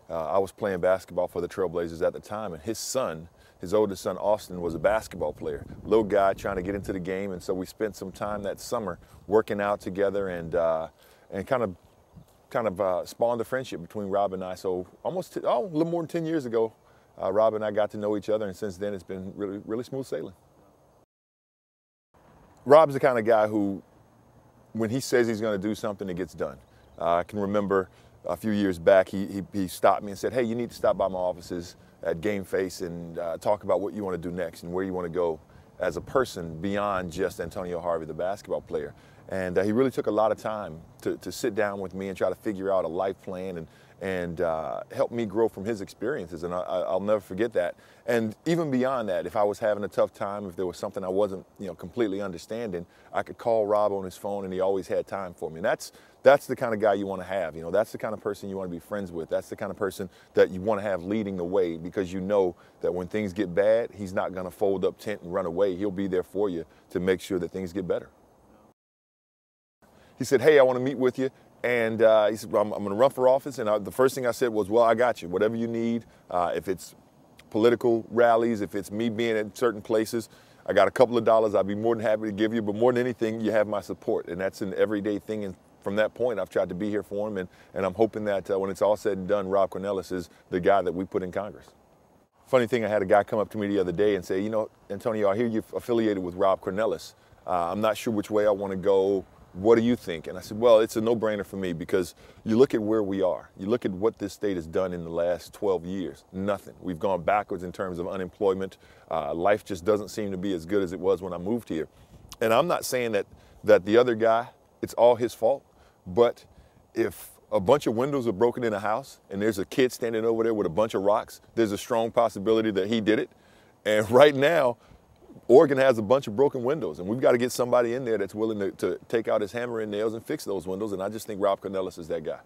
I was playing basketball for the Trailblazers at the time, and his oldest son, Austin, was a basketball player. Little guy trying to get into the game, and so we spent some time that summer working out together and kind of spawned a friendship between Rob and I. So a little more than 10 years ago, Rob and I got to know each other, and since then it's been really, really smooth sailing. Rob's the kind of guy who, when he says he's going to do something, it gets done. I can remember a few years back, he stopped me and said, "Hey, you need to stop by my offices at Game Face and talk about what you want to do next and where you want to go as a person beyond just Antonio Harvey, the basketball player." And he really took a lot of time to sit down with me and try to figure out a life plan and help me grow from his experiences. And I'll never forget that. And even beyond that, if I was having a tough time, if there was something I wasn't completely understanding, I could call Rob on his phone, and he always had time for me. And that's the kind of guy you want to have. That's the kind of person you want to be friends with. That's the kind of person that you want to have leading the way, because you know that when things get bad, he's not going to fold up tent and run away. He'll be there for you to make sure that things get better. He said, "Hey, I want to meet with you." And he said, "I'm going to run for office." And the first thing I said was, "Well, I got you. Whatever you need, if it's political rallies, if it's me being at certain places, I got a couple of dollars I'd be more than happy to give you. But more than anything, you have my support." And that's an everyday thing. And from that point, I've tried to be here for him. And I'm hoping that when it's all said and done, Rob Cornilles is the guy that we put in Congress. Funny thing, I had a guy come up to me the other day and say, "Antonio, I hear you're affiliated with Rob Cornilles. I'm not sure which way I want to go. What do you think?" And I said, "Well, it's a no-brainer for me, because you look at where we are. You look at what this state has done in the last 12 years. Nothing. We've gone backwards in terms of unemployment. Life just doesn't seem to be as good as it was when I moved here." And I'm not saying that the other guy, it's all his fault, but if a bunch of windows are broken in a house and there's a kid standing over there with a bunch of rocks, there's a strong possibility that he did it. And right now, Oregon has a bunch of broken windows, and we've got to get somebody in there that's willing to take out his hammer and nails and fix those windows. And I just think Rob Cornilles is that guy.